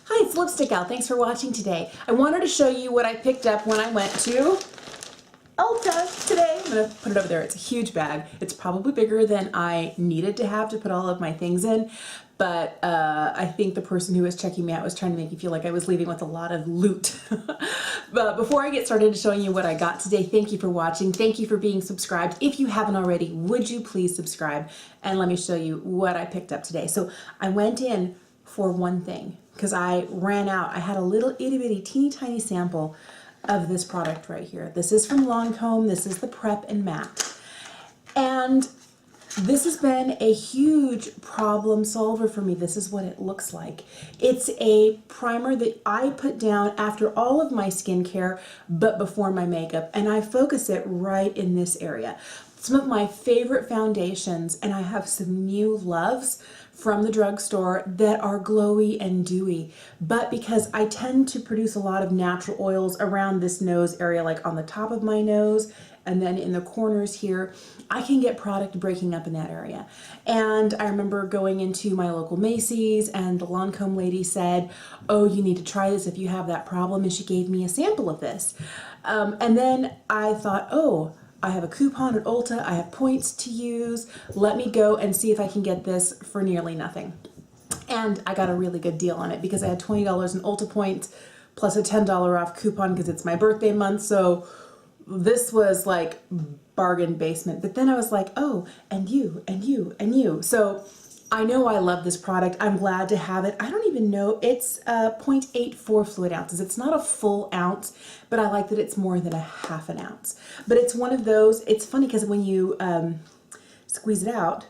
Hi, it's Lipstick Gal. Thanks for watching today. I wanted to show you what I picked up when I went to Ulta today. I'm going to put it over there. It's a huge bag. It's probably bigger than I needed to have to put all of my things in, but I think the person who was checking me out was trying to make me feel like I was leaving with a lot of loot. But before I get started showing you what I got today, thank you for watching. Thank you for being subscribed. If you haven't already, would you please subscribe? And let me show you what I picked up today. So I went in for one thing because I ran out. I had a little itty bitty teeny tiny sample of this product right here. This is from Lancome. This is the Prep and Matte. And this has been a huge problem solver for me. This is what it looks like. It's a primer that I put down after all of my skincare, but before my makeup, and I focus it right in this area. Some of my favorite foundations, and I have some new loves from the drugstore that are glowy and dewy, but because I tend to produce a lot of natural oils around this nose area, like on the top of my nose and then in the corners here, I can get product breaking up in that area. And I remember going into my local Macy's and the Lancome lady said, oh, you need to try this if you have that problem, and she gave me a sample of this. And then I thought, oh, I have a coupon at Ulta, I have points to use, let me go and see if I can get this for nearly nothing. And I got a really good deal on it because I had $20 in Ulta points plus a $10 off coupon because it's my birthday month. So this was like bargain basement. But then I was like, oh, and you, and you, and you. So I know I love this product. I'm glad to have it. I don't even know, it's 0.84 fluid ounces. It's not a full ounce, but I like that it's more than a half an ounce. But it's one of those, it's funny because when you squeeze it out,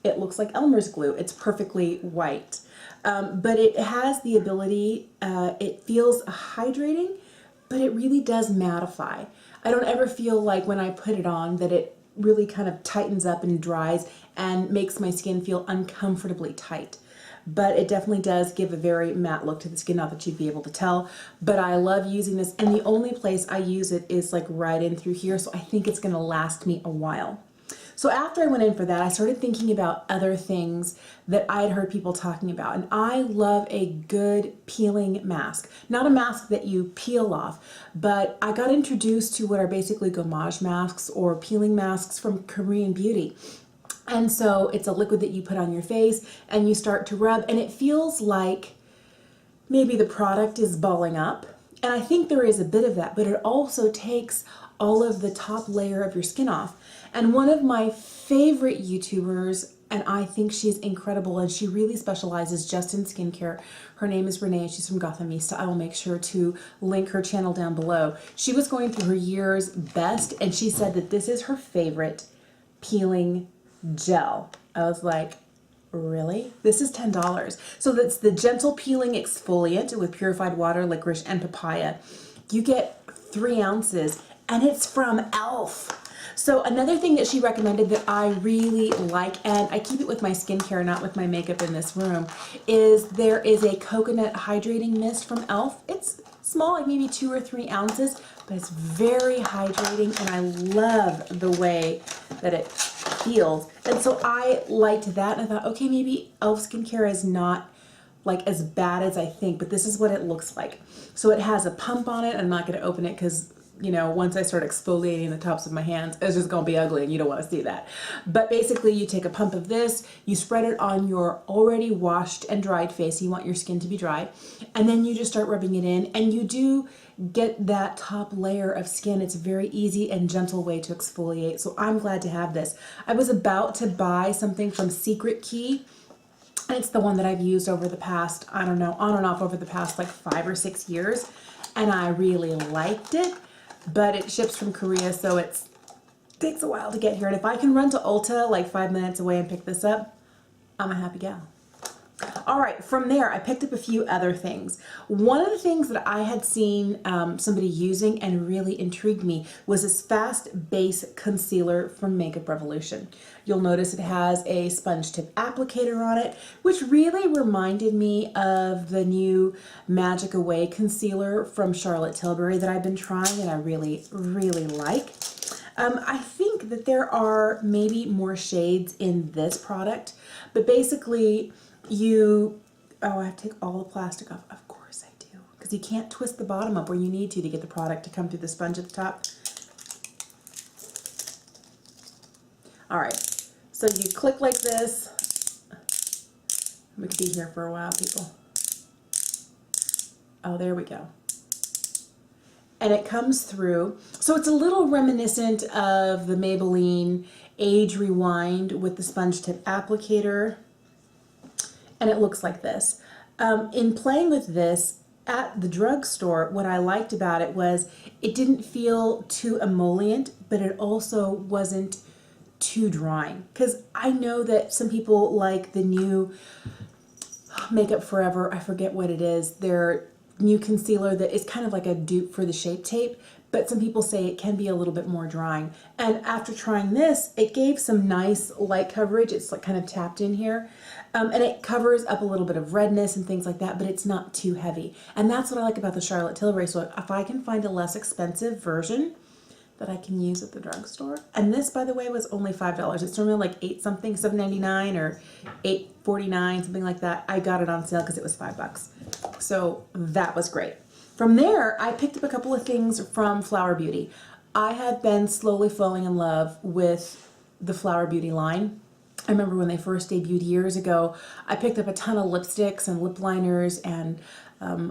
it looks like Elmer's glue. It's perfectly white. But it has the ability, it feels hydrating, but it really does mattify. I don't ever feel like when I put it on that it really kind of tightens up and dries and makes my skin feel uncomfortably tight. But it definitely does give a very matte look to the skin, not that you'd be able to tell, but I love using this, and the only place I use it is like right in through here, so I think it's gonna last me a while. So after I went in for that, I started thinking about other things that I had heard people talking about, and I love a good peeling mask. Not a mask that you peel off, but I got introduced to what are basically gommage masks or peeling masks from Korean Beauty. And so it's a liquid that you put on your face and you start to rub, and it feels like maybe the product is balling up. And I think there is a bit of that, but it also takes all of the top layer of your skin off. And one of my favorite YouTubers, and I think she's incredible, and she really specializes just in skincare. Her name is Renee, and she's from Gothamista. I will make sure to link her channel down below. She was going through her year's best, and she said that this is her favorite peeling gel. I was like, really? This is $10. So that's the Gentle Peeling Exfoliant with purified water, licorice, and papaya. You get 3 ounces, and it's from e.l.f. So another thing that she recommended that I really like, and I keep it with my skincare, not with my makeup in this room, is there is a coconut hydrating mist from e.l.f. It's small, like maybe 2 or 3 ounces, but it's very hydrating, and I love the way that it feels. And so I liked that, and I thought, okay, maybe e.l.f. skincare is not like as bad as I think, but this is what it looks like. So it has a pump on it. I'm not going to open it because, you know, once I start exfoliating the tops of my hands, it's just going to be ugly, and you don't want to see that. But basically, you take a pump of this, you spread it on your already washed and dried face. You want your skin to be dry, and then you just start rubbing it in, and you do get that top layer of skin. It's a very easy and gentle way to exfoliate, so I'm glad to have this. I was about to buy something from Secret Key, and it's the one that I've used over the past, I don't know, on and off over the past like 5 or 6 years, and I really liked it, but it ships from Korea, so it takes a while to get here. And if I can run to Ulta like 5 minutes away and pick this up, I'm a happy gal. All right, from there, I picked up a few other things. One of the things that I had seen somebody using and really intrigued me was this Fast Base Concealer from Makeup Revolution. You'll notice it has a sponge tip applicator on it, which really reminded me of the new Magic Away concealer from Charlotte Tilbury that I've been trying, and I really, really like. I think that there are maybe more shades in this product, but basically you Oh, I have to take all the plastic off. Of course I do. Because you can't twist the bottom up where you need to get the product to come through the sponge at the top. All right, so you click like this. We could be here for a while, people. Oh, there we go. And it comes through. So it's a little reminiscent of the Maybelline Age Rewind with the sponge tip applicator. And it looks like this. In playing with this at the drugstore, what I liked about it was it didn't feel too emollient, but it also wasn't too drying. Because I know that some people like the new Makeup Forever, I forget what it is, their new concealer that is kind of like a dupe for the Shape Tape, but some people say it can be a little bit more drying. And after trying this, it gave some nice light coverage. It's like kind of tapped in here. And it covers up a little bit of redness and things like that, but it's not too heavy. And that's what I like about the Charlotte Tilbury. So if I can find a less expensive version that I can use at the drugstore. And this, by the way, was only $5. It's normally like $8 something, $7.99 or $8.49, something like that. I got it on sale because it was $5. So that was great. From there, I picked up a couple of things from Flower Beauty. I have been slowly falling in love with the Flower Beauty line. I remember when they first debuted years ago, I picked up a ton of lipsticks and lip liners and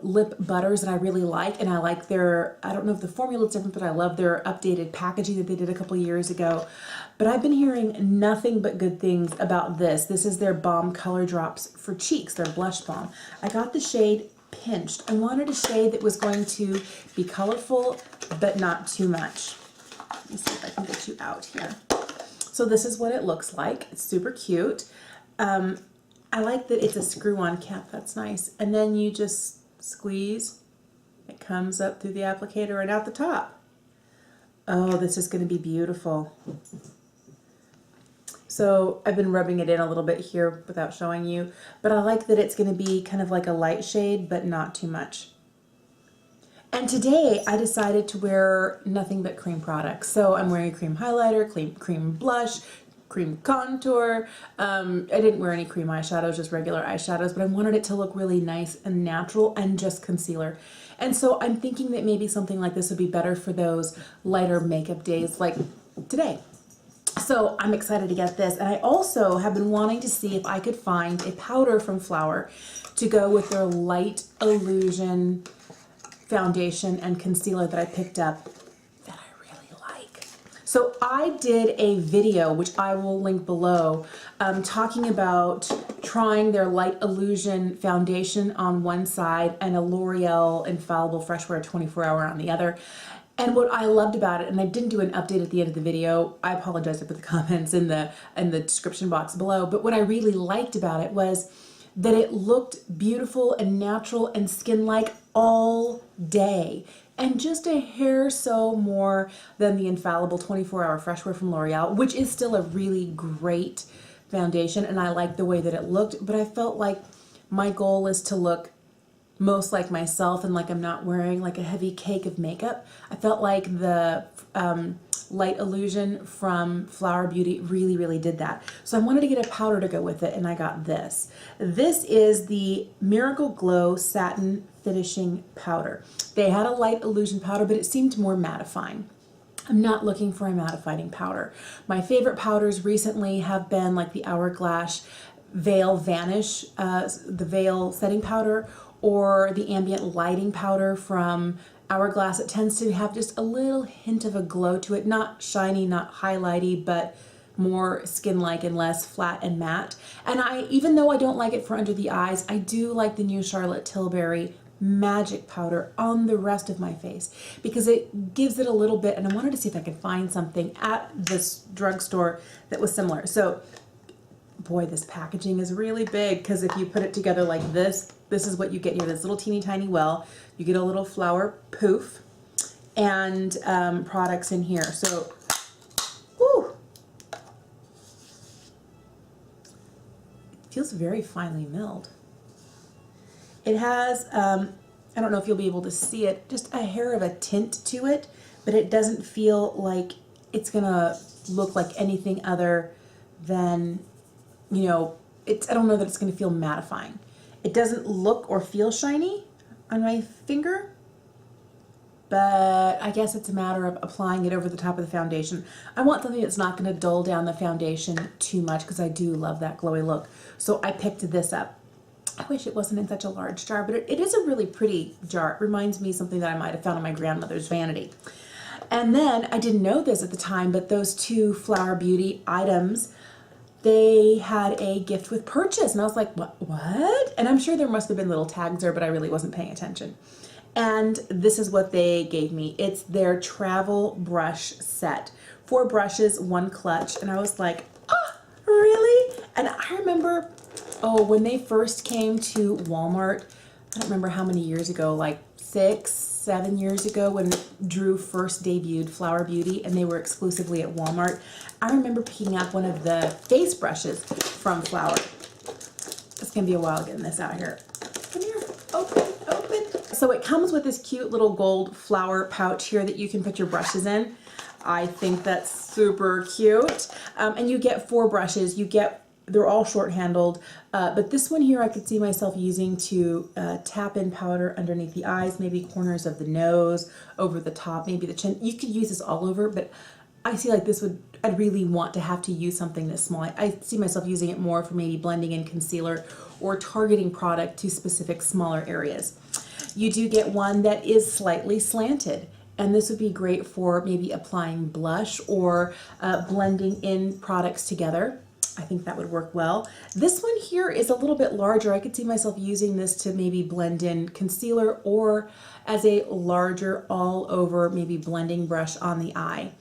lip butters that I really like. And I like their, I don't know if the formula is different, but I love their updated packaging that they did a couple years ago. But I've been hearing nothing but good things about this. This is their Balm Color Drops for cheeks, their blush balm. I got the shade Pinched. I wanted a shade that was going to be colorful, but not too much. Let me see if I can get you out here. So this is what it looks like. It's super cute. I like that it's a screw-on cap. That's nice. And then you just squeeze. It comes up through the applicator and out the top. Oh, this is going to be beautiful. So I've been rubbing it in a little bit here without showing you, but I like that it's going to be kind of like a light shade, but not too much. And today I decided to wear nothing but cream products. So I'm wearing a cream highlighter, cream blush, cream contour. I didn't wear any cream eyeshadows, just regular eyeshadows, but I wanted it to look really nice and natural and just concealer. And so I'm thinking that maybe something like this would be better for those lighter makeup days like today. So I'm excited to get this. And I also have been wanting to see if I could find a powder from Flower to go with their Light Illusion foundation and concealer that I picked up that I really like. So I did a video, which I will link below, talking about trying their Light Illusion foundation on one side and a L'Oreal Infallible Fresh Wear 24-hour on the other. And what I loved about it, and I didn't do an update at the end of the video, I apologize, I put the comments in the description box below, but what I really liked about it was that it looked beautiful and natural and skin-like all day. And just a hair so more than the Infallible 24-hour Fresh Wear from L'Oreal, which is still a really great foundation, and I liked the way that it looked, but I felt like my goal is to look most like myself and like I'm not wearing like a heavy cake of makeup. I felt like the Light Illusion from Flower Beauty really did that. So I wanted to get a powder to go with it, and I got this. This is the Miracle Glow Satin Finishing Powder. They had a Light Illusion powder, but it seemed more mattifying. I'm not looking for a mattifying powder. My favorite powders recently have been like the Hourglass Veil Vanish, the Veil Setting Powder, or the Ambient Lighting Powder from Hourglass. It tends to have just a little hint of a glow to it, not shiny, not highlighty, but more skin-like and less flat and matte. And even though I don't like it for under the eyes, I do like the new Charlotte Tilbury Magic Powder on the rest of my face because it gives it a little bit, and I wanted to see if I could find something at this drugstore that was similar. So boy, this packaging is really big because if you put it together like this, this is what you get here, this little teeny tiny well. You get a little flower poof and products in here. So, whew, it feels very finely milled. It has, I don't know if you'll be able to see it, just a hair of a tint to it, but it doesn't feel like it's gonna look like anything other than, you know, I don't know that it's going to feel mattifying. It doesn't look or feel shiny on my finger, but I guess it's a matter of applying it over the top of the foundation. I want something that's not going to dull down the foundation too much because I do love that glowy look. So I picked this up. I wish it wasn't in such a large jar, but it is a really pretty jar. It reminds me of something that I might have found in my grandmother's vanity. And then, I didn't know this at the time, but those two Flower Beauty items, they had a gift with purchase. And I was like, what? And I'm sure there must have been little tags there, but I really wasn't paying attention. And this is what they gave me. It's their travel brush set. 4 brushes, 1 clutch. And I was like, oh, really? And I remember, when they first came to Walmart, I don't remember how many years ago, like 6, 7 years ago when Drew first debuted Flower Beauty and they were exclusively at Walmart. I remember picking up one of the face brushes from Flower. It's gonna be a while getting this out here. Come here, open. So it comes with this cute little gold flower pouch here that you can put your brushes in. I think that's super cute. And you get 4 brushes. They're all short-handled, but this one here I could see myself using to tap in powder underneath the eyes, maybe corners of the nose, over the top, maybe the chin. You could use this all over, but I see like this I'd really want to have to use something this small. I see myself using it more for maybe blending in concealer or targeting product to specific smaller areas. You do get one that is slightly slanted. And this would be great for maybe applying blush or blending in products together. I think that would work well. This one here is a little bit larger. I could see myself using this to maybe blend in concealer or as a larger all over maybe blending brush on the eye.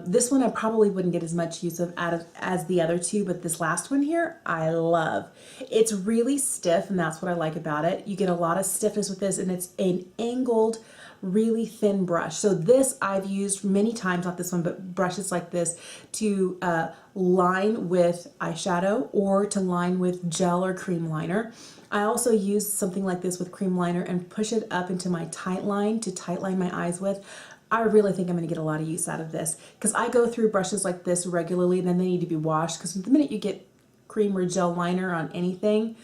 This one I probably wouldn't get as much use of as the other two, but this last one here, I love. It's really stiff, and that's what I like about it. You get a lot of stiffness with this, and it's an angled, really thin brush. So this I've used many times, not this one, but brushes like this to line with eyeshadow or to line with gel or cream liner. I also use something like this with cream liner and push it up into my tight line to tight line my eyes with. I really think I'm going to get a lot of use out of this because I go through brushes like this regularly and then they need to be washed because the minute you get cream or gel liner on anything,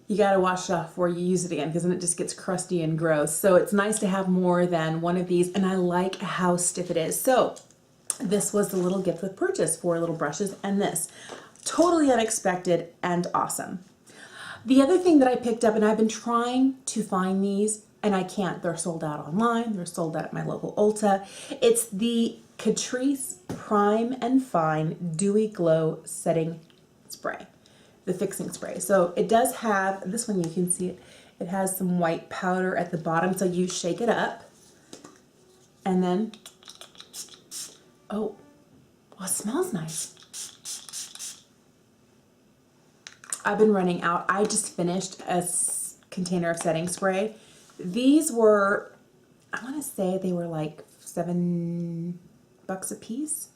you got to wash it off before you use it again because then it just gets crusty and gross. So it's nice to have more than one of these, and I like how stiff it is. So this was the little gift with purchase, 4 little brushes and this. Totally unexpected and awesome. The other thing that I picked up, and I've been trying to find these and I can't, they're sold out online, they're sold out at my local Ulta. It's the Catrice Prime and Fine Dewy Glow Setting Spray. The fixing spray. So it does have, this one you can see it has some white powder at the bottom, so you shake it up and then, oh, it smells nice. I've been running out. I just finished a container of setting spray. These were, I want to say they were like $7 a piece,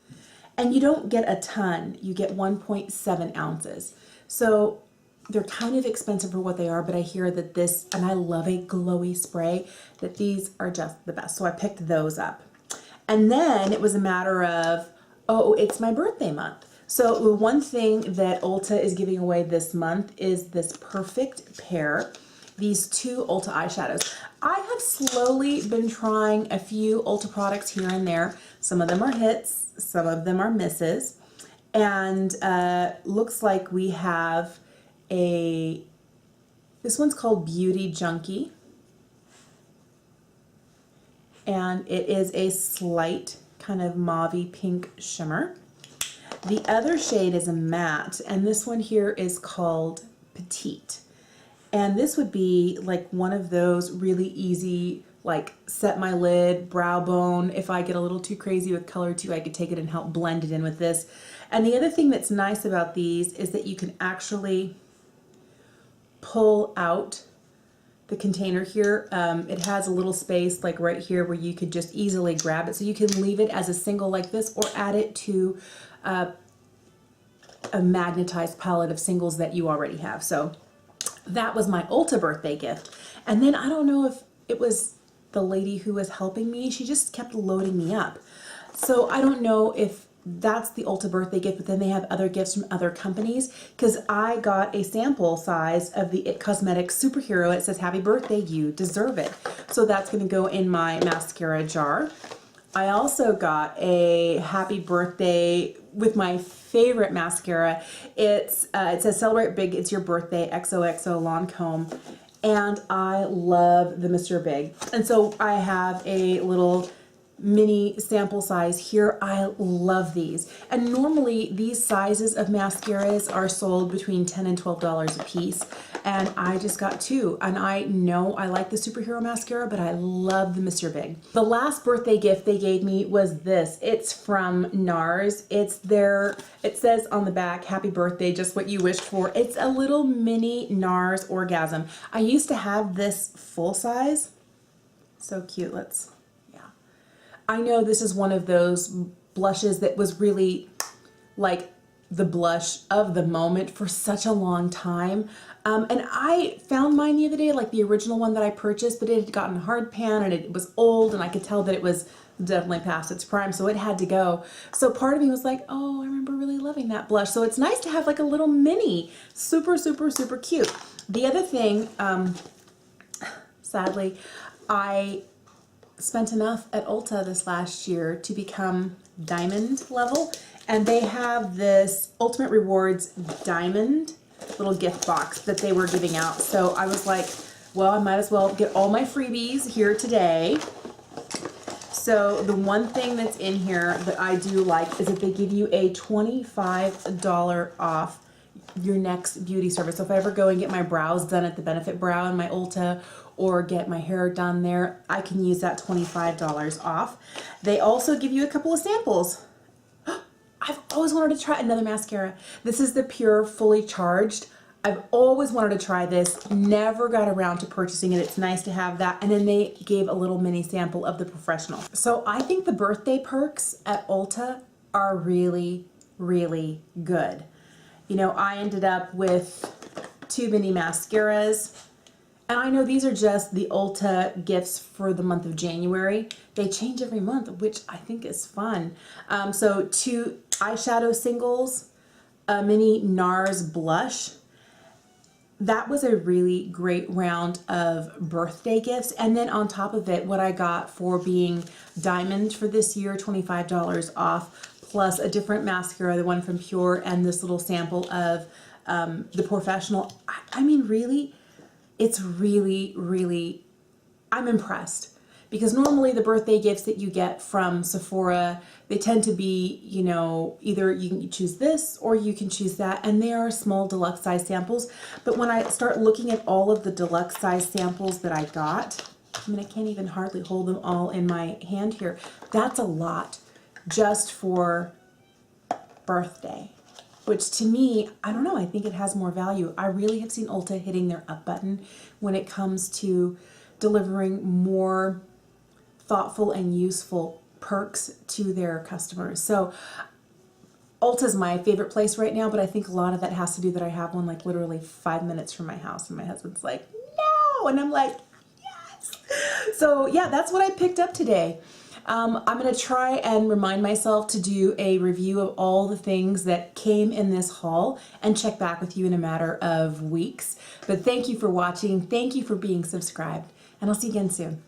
and you don't get a ton. You get 1.7 ounces. So they're kind of expensive for what they are, but I hear that this, and I love a glowy spray, that these are just the best. So I picked those up. And then it was a matter of, oh, it's my birthday month. So the one thing that Ulta is giving away this month is this perfect pair, these 2 Ulta eyeshadows. I have slowly been trying a few Ulta products here and there. Some of them are hits, some of them are misses. And looks like we have this one's called Beauty Junkie. And it is a slight kind of mauvey pink shimmer. The other shade is a matte, and this one here is called Petite. And this would be like one of those really easy, like set my lid, brow bone. If I get a little too crazy with color too, I could take it and help blend it in with this. And the other thing that's nice about these is that you can actually pull out the container here. It has a little space like right here where you could just easily grab it. So you can leave it as a single like this or add it to a magnetized palette of singles that you already have. So that was my Ulta birthday gift. And then I don't know if it was the lady who was helping me, she just kept loading me up. So I don't know if that's the Ulta birthday gift, but then they have other gifts from other companies, because I got a sample size of the It Cosmetics Superhero. It says, happy birthday, you deserve it. So that's going to go in my mascara jar. I also got a happy birthday with my favorite mascara. It says, celebrate big, it's your birthday, XOXO Lancome. And I love the Monsieur Big. And so I have a little mini sample size here. I love these. And normally these sizes of mascaras are sold between $10 and $12 a piece. And I just got two. And I know I like the Superhero mascara, but I love the Monsieur Big. The last birthday gift they gave me was this. It's from NARS. It says on the back, happy birthday, just what you wished for. It's a little mini NARS Orgasm. I used to have this full size. So cute. I know this is one of those blushes that was really like the blush of the moment for such a long time. And I found mine the other day, like the original one that I purchased, but it had gotten hard pan and it was old, and I could tell that it was definitely past its prime, so it had to go. So part of me was like, oh, I remember really loving that blush. So it's nice to have like a little mini, super, super, super cute. The other thing, sadly, I spent enough at Ulta this last year to become diamond level, and they have this Ultimate Rewards diamond little gift box that they were giving out. So I was like, well, I might as well get all my freebies here today. So the one thing that's in here that I do like is that they give you a $25 off your next beauty service. So if I ever go and get my brows done at the Benefit Brow in my Ulta, or get my hair done there, I can use that $25 off. They also give you a couple of samples. I've always wanted to try another mascara. This is the Pure Fully Charged. I've always wanted to try this, never got around to purchasing it. It's nice to have that. And then they gave a little mini sample of the Porefessional. So I think the birthday perks at Ulta are really, really good. You know, I ended up with 2 mini mascaras. And I know these are just the Ulta gifts for the month of January. They change every month, which I think is fun. So 2 eyeshadow singles, a mini NARS blush. That was a really great round of birthday gifts. And then on top of it, what I got for being diamond for this year, $25 off, plus a different mascara, the one from Pure, and this little sample of the Porefessional. I mean, really, it's really, really, I'm impressed. Because normally the birthday gifts that you get from Sephora, they tend to be, you know, either you can choose this or you can choose that, and they are small deluxe size samples. But when I start looking at all of the deluxe size samples that I got, I mean, I can't even hardly hold them all in my hand here. That's a lot just for birthday. Which to me, I don't know, I think it has more value. I really have seen Ulta hitting their up button when it comes to delivering more thoughtful and useful perks to their customers. So Ulta's my favorite place right now, but I think a lot of that has to do that I have one like literally 5 minutes from my house, and my husband's like, no, and I'm like, yes. So yeah, that's what I picked up today. I'm going to try and remind myself to do a review of all the things that came in this haul and check back with you in a matter of weeks. But thank you for watching. Thank you for being subscribed, and I'll see you again soon.